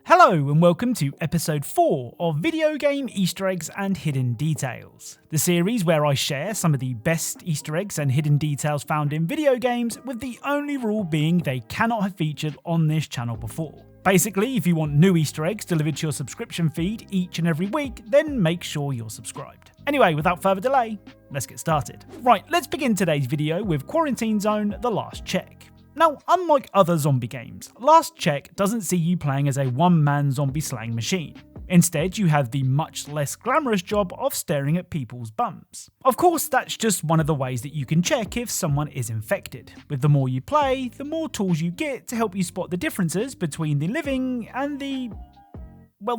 Hello and welcome to episode 4 of Video Game Easter Eggs and Hidden Details, the series where I share some of the best Easter eggs and hidden details found in video games, with the only rule being they cannot have featured on this channel before. Basically, if you want new Easter eggs delivered to your subscription feed each and every week, then make sure you're subscribed. Anyway, without further delay, let's get started. Right, let's begin today's video with Quarantine Zone: The Last Check. Now, unlike other zombie games, Last Check doesn't see you playing as a one-man zombie slaying machine. Instead, you have the much less glamorous job of staring at people's bums. Of course, that's just one of the ways that you can check if someone is infected. With the more you play, the more tools you get to help you spot the differences between the living and the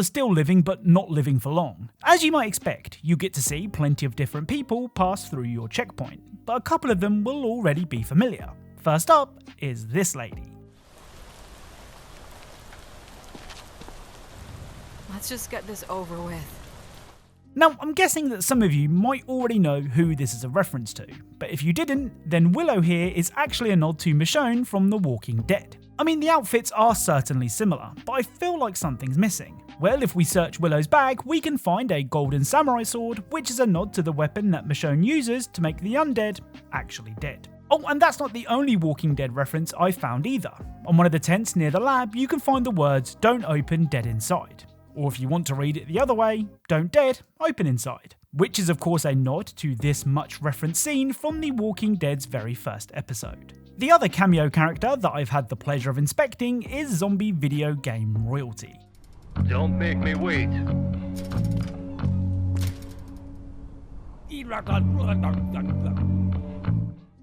still living but not living for long. As you might expect, you get to see plenty of different people pass through your checkpoint, but a couple of them will already be familiar. First up is this lady. Let's just get this over with. Now, I'm guessing that some of you might already know who this is a reference to, but if you didn't, then Willow here is actually a nod to Michonne from The Walking Dead. I mean, the outfits are certainly similar, but I feel like something's missing. Well, if we search Willow's bag, we can find a golden samurai sword, which is a nod to the weapon that Michonne uses to make the undead actually dead. Oh, and that's not the only Walking Dead reference I found either. On one of the tents near the lab, you can find the words "Don't open, dead inside." Or if you want to read it the other way, "Don't dead, open inside." Which is of course a nod to this much referenced scene from The Walking Dead's very first episode. The other cameo character that I've had the pleasure of inspecting is zombie video game royalty. Don't make me wait.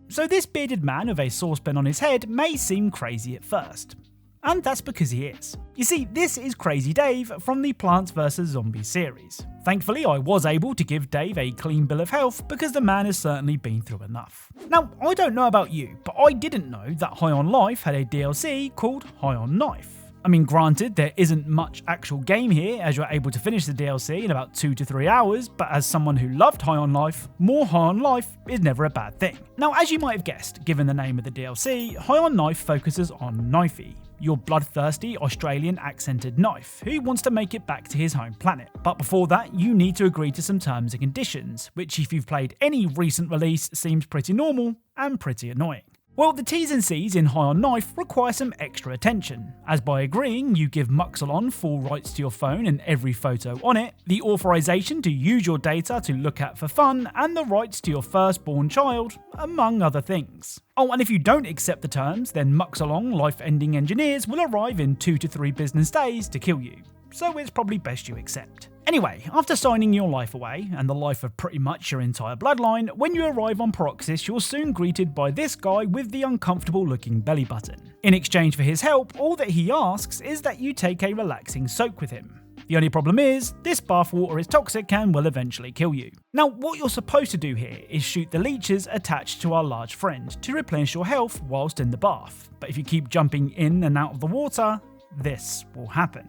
So this bearded man with a saucepan on his head may seem crazy at first. And that's because he is. You see, this is Crazy Dave from the Plants vs Zombies series. Thankfully, I was able to give Dave a clean bill of health because the man has certainly been through enough. Now, I don't know about you, but I didn't know that High on Life had a DLC called High on Knife. I mean, granted, there isn't much actual game here, as you're able to finish the DLC in about 2 to 3 hours, but as someone who loved High on Life, more High on Life is never a bad thing. Now, as you might have guessed, given the name of the DLC, High on Knife focuses on Knifey, your bloodthirsty Australian accented knife, who wants to make it back to his home planet. But before that, you need to agree to some terms and conditions, which if you've played any recent release seems pretty normal and pretty annoying. Well, the T's and C's in High on Knife require some extra attention, as by agreeing you give Muxalon full rights to your phone and every photo on it, the authorization to use your data to look at for fun, and the rights to your firstborn child, among other things. Oh, and if you don't accept the terms, then Muxalon life-ending engineers will arrive in 2 to 3 business days to kill you. So it's probably best you accept. Anyway, after signing your life away, and the life of pretty much your entire bloodline, when you arrive on Paroxys, you're soon greeted by this guy with the uncomfortable looking belly button. In exchange for his help, all that he asks is that you take a relaxing soak with him. The only problem is, this bathwater is toxic and will eventually kill you. Now, what you're supposed to do here is shoot the leeches attached to our large friend to replenish your health whilst in the bath. But if you keep jumping in and out of the water, this will happen.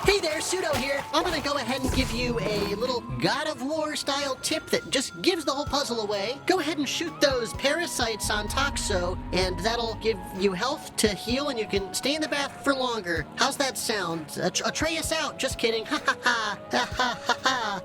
Hey there, Pseudo here. I'm gonna go ahead and give you a little God of War style tip that just gives the whole puzzle away. Go ahead and shoot those parasites on Toxo, and that'll give you health to heal and you can stay in the bath for longer. How's that sound? Atreus out. Just kidding. Ha ha ha. Ha ha ha ha.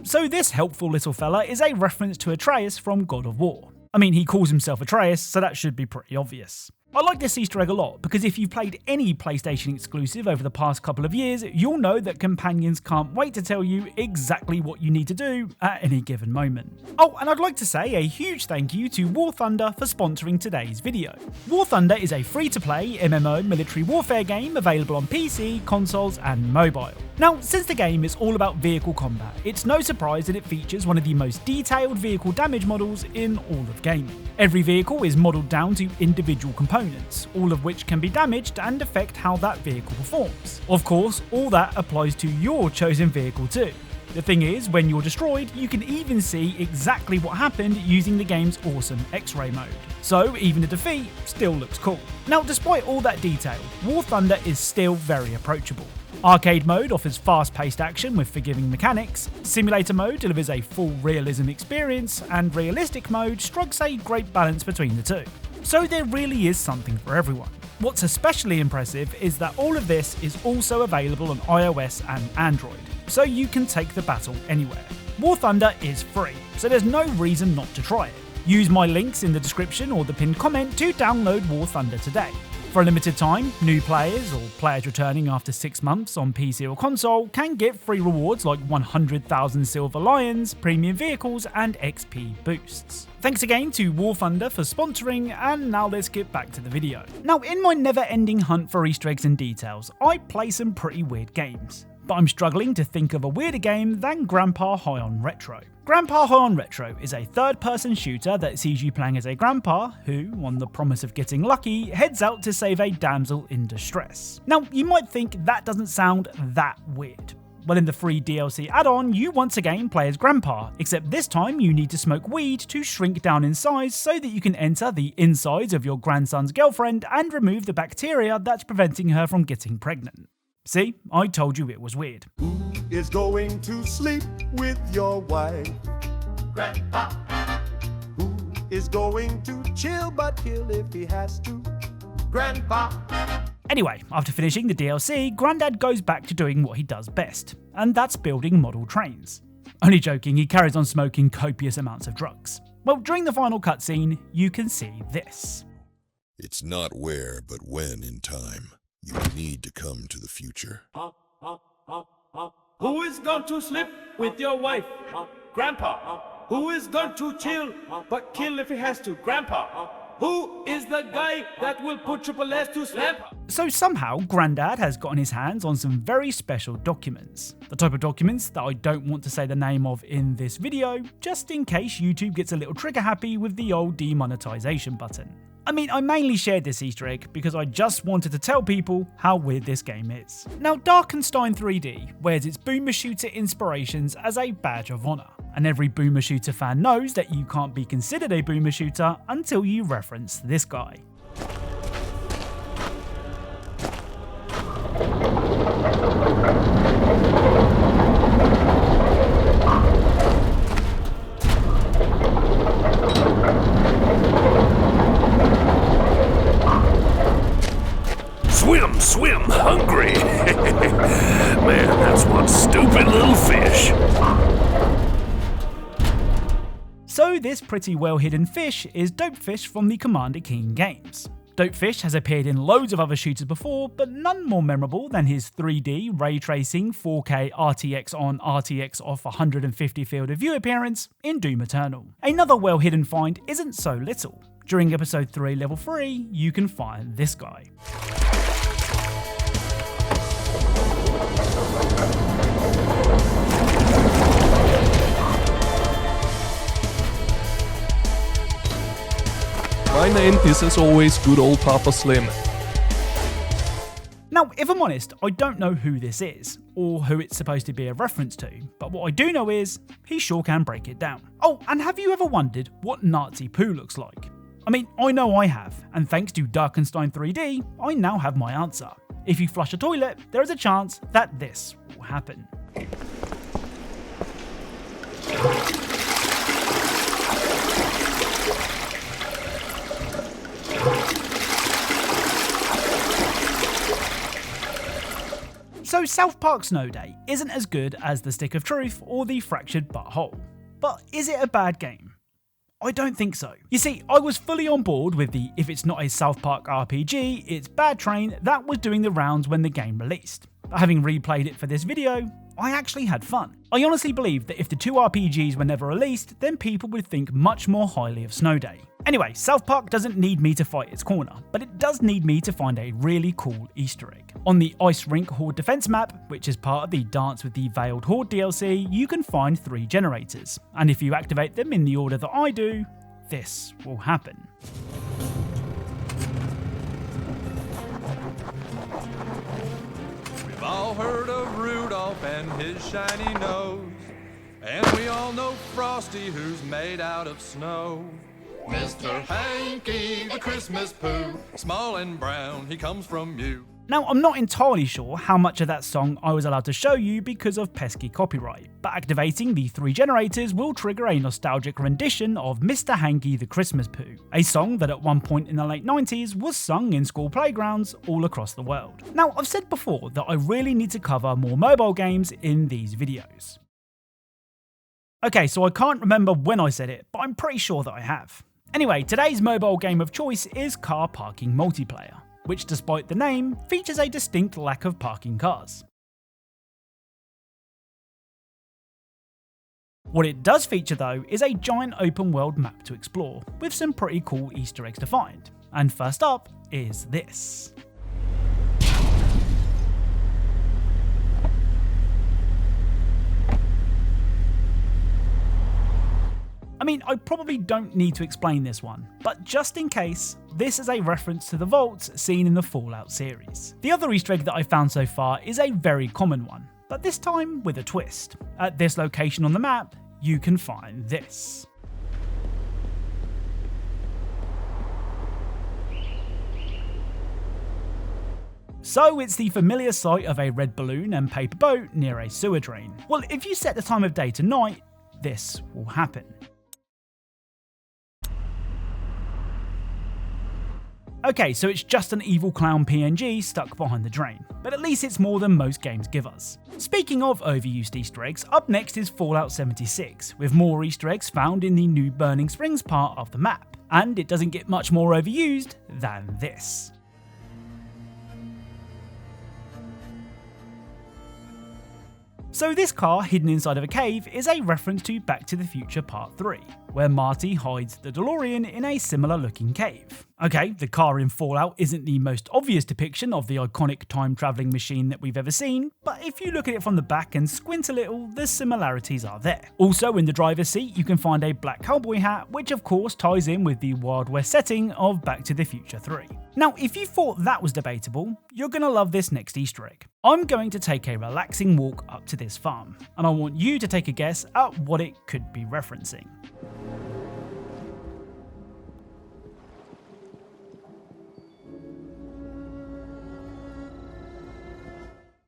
So this helpful little fella is a reference to Atreus from God of War. I mean, he calls himself Atreus, so that should be pretty obvious. I like this Easter egg a lot because if you've played any PlayStation exclusive over the past couple of years, you'll know that companions can't wait to tell you exactly what you need to do at any given moment. Oh, and I'd like to say a huge thank you to War Thunder for sponsoring today's video. War Thunder is a free-to-play MMO military warfare game available on PC, consoles, and mobile. Now, since the game is all about vehicle combat, it's no surprise that it features one of the most detailed vehicle damage models in all of gaming. Every vehicle is modelled down to individual components, all of which can be damaged and affect how that vehicle performs. Of course, all that applies to your chosen vehicle too. The thing is, when you're destroyed, you can even see exactly what happened using the game's awesome X-ray mode. So even a defeat still looks cool. Now, despite all that detail, War Thunder is still very approachable. Arcade mode offers fast-paced action with forgiving mechanics, simulator mode delivers a full realism experience, and realistic mode strikes a great balance between the two. So there really is something for everyone. What's especially impressive is that all of this is also available on iOS and Android, so you can take the battle anywhere. War Thunder is free, so there's no reason not to try it. Use my links in the description or the pinned comment to download War Thunder today. For a limited time, new players or players returning after 6 months on PC or console can get free rewards like 100,000 Silver Lions, premium vehicles, and XP boosts. Thanks again to War Thunder for sponsoring, and now let's get back to the video. Now, in my never-ending hunt for Easter eggs and details, I play some pretty weird games. But I'm struggling to think of a weirder game than Grandpa High on Retro. Grandpa High on Retro is a third-person shooter that sees you playing as a grandpa who, on the promise of getting lucky, heads out to save a damsel in distress. Now, you might think that doesn't sound that weird. Well, in the free DLC add-on, you once again play as Grandpa, except this time you need to smoke weed to shrink down in size so that you can enter the insides of your grandson's girlfriend and remove the bacteria that's preventing her from getting pregnant. See, I told you it was weird. Who is going to sleep with your wife? Grandpa. Who is going to chill but kill if he has to? Grandpa. Anyway, after finishing the DLC, Grandad goes back to doing what he does best, and that's building model trains. Only joking, he carries on smoking copious amounts of drugs. Well, during the final cutscene, you can see this. It's not where, but when in time. You need to come to the future. Who is going to sleep with your wife? Grandpa. Who is going to chill but kill if he has to? Grandpa. Who is the guy that will put Triple S to sleep? So somehow, Grandad has gotten his hands on some very special documents. The type of documents that I don't want to say the name of in this video, just in case YouTube gets a little trigger happy with the old demonetization button. I mean, I mainly shared this Easter egg because I just wanted to tell people how weird this game is. Now, Darkenstein 3D wears its boomer shooter inspirations as a badge of honour, and every boomer shooter fan knows that you can't be considered a boomer shooter until you reference this guy. Swim, swim, hungry. Man, that's one stupid little fish. So this pretty well hidden fish is Dopefish from the Commander Keen games. Dopefish has appeared in loads of other shooters before, but none more memorable than his 3D ray tracing 4K RTX on RTX off 150 field of view appearance in Doom Eternal. Another well hidden find isn't so little. During episode 3 level 3, you can find this guy. My name is, as always, good old Papa Slim. Now, if I'm honest, I don't know who this is, or who it's supposed to be a reference to, but what I do know is, he sure can break it down. Oh, and have you ever wondered what Nazi poo looks like? I mean, I know I have, and thanks to Darkenstein 3D, I now have my answer. If you flush a toilet, there is a chance that this will happen. So South Park Snow Day isn't as good as The Stick of Truth or The Fractured Butthole. But is it a bad game? I don't think so. You see, I was fully on board with the if it's not a South Park RPG, it's bad train that was doing the rounds when the game released. But having replayed it for this video, I actually had fun. I honestly believe that if the two RPGs were never released, then people would think much more highly of Snow Day. Anyway, South Park doesn't need me to fight its corner, but it does need me to find a really cool Easter egg. On the Ice Rink Horde Defense map, which is part of the Dance with the Veiled Horde DLC, you can find 3 generators, and if you activate them in the order that I do, this will happen. We've all heard of Rudolph and his shiny nose, and we all know Frosty who's made out of snow. Mr. Hanky, the Christmas poo, small and brown, he comes from you. Now, I'm not entirely sure how much of that song I was allowed to show you because of pesky copyright, but activating the 3 generators will trigger a nostalgic rendition of Mr. Hanky the Christmas Poo, a song that at one point in the late 90s was sung in school playgrounds all across the world. Now, I've said before that I really need to cover more mobile games in these videos. Okay, so I can't remember when I said it, but I'm pretty sure that I have. Anyway, today's mobile game of choice is Car Parking Multiplayer, which despite the name, features a distinct lack of parking cars. What it does feature though is a giant open world map to explore, with some pretty cool Easter eggs to find. And first up is this. I mean, I probably don't need to explain this one, but just in case, this is a reference to the vaults seen in the Fallout series. The other Easter egg that I found so far is a very common one, but this time with a twist. At this location on the map, you can find this. So it's the familiar sight of a red balloon and paper boat near a sewer drain. Well, if you set the time of day to night, this will happen. Okay, so it's just an evil clown PNG stuck behind the drain, but at least it's more than most games give us. Speaking of overused Easter eggs, up next is Fallout 76, with more Easter eggs found in the new Burning Springs part of the map, and it doesn't get much more overused than this. So this car hidden inside of a cave is a reference to Back to the Future Part 3, where Marty hides the DeLorean in a similar looking cave. Okay, the car in Fallout isn't the most obvious depiction of the iconic time-travelling machine that we've ever seen, but if you look at it from the back and squint a little, the similarities are there. Also in the driver's seat you can find a black cowboy hat, which of course ties in with the Wild West setting of Back to the Future 3. Now if you thought that was debatable, you're gonna love this next Easter egg. I'm going to take a relaxing walk up to this farm, and I want you to take a guess at what it could be referencing.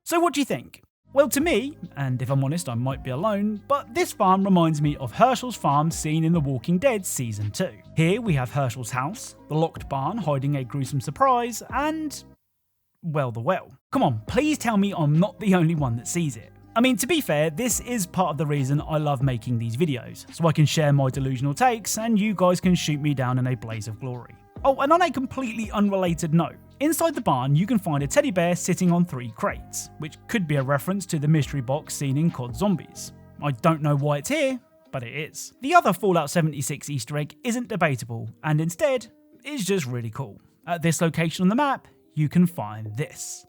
So what do you think? Well, to me, and if I'm honest I might be alone, but this farm reminds me of Herschel's farm seen in The Walking Dead Season 2. Here we have Herschel's house, the locked barn hiding a gruesome surprise, and well. Come on, please tell me I'm not the only one that sees it. I mean, to be fair, this is part of the reason I love making these videos, so I can share my delusional takes and you guys can shoot me down in a blaze of glory. Oh, and on a completely unrelated note, inside the barn you can find a teddy bear sitting on 3 crates, which could be a reference to the mystery box seen in COD Zombies. I don't know why it's here, but it is. The other Fallout 76 Easter egg isn't debatable, and instead, is just really cool. At this location on the map, you can find this.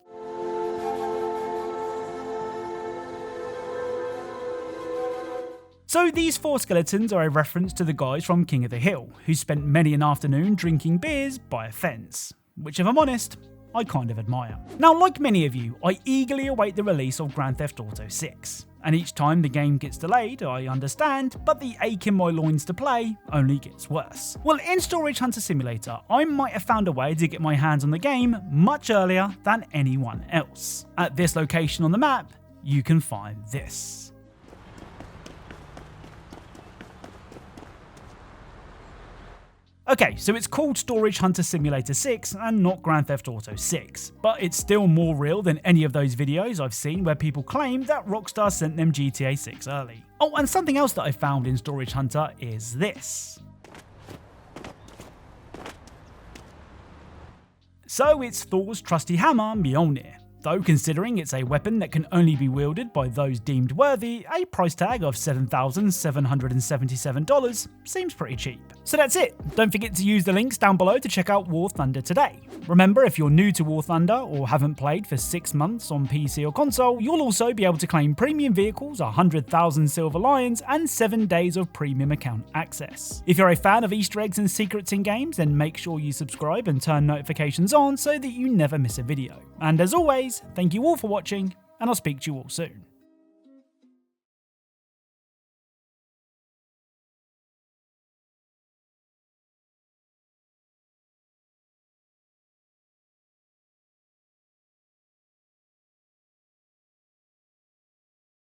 So these 4 skeletons are a reference to the guys from King of the Hill, who spent many an afternoon drinking beers by a fence, which if I'm honest, I kind of admire. Now, like many of you, I eagerly await the release of Grand Theft Auto 6, and each time the game gets delayed, I understand, but the ache in my loins to play only gets worse. Well, in Storage Hunter Simulator, I might have found a way to get my hands on the game much earlier than anyone else. At this location on the map, you can find this. Okay, so it's called Storage Hunter Simulator 6 and not Grand Theft Auto 6, but it's still more real than any of those videos I've seen where people claim that Rockstar sent them GTA 6 early. Oh, and something else that I found in Storage Hunter is this. So it's Thor's trusty hammer, Mjolnir. Though considering it's a weapon that can only be wielded by those deemed worthy, a price tag of $7,777 seems pretty cheap. So that's it. Don't forget to use the links down below to check out War Thunder today. Remember, if you're new to War Thunder or haven't played for 6 months on PC or console, you'll also be able to claim premium vehicles, 100,000 silver lions, and 7 days of premium account access. If you're a fan of Easter eggs and secrets in games, then make sure you subscribe and turn notifications on so that you never miss a video. And as always, thank you all for watching, and I'll speak to you all soon.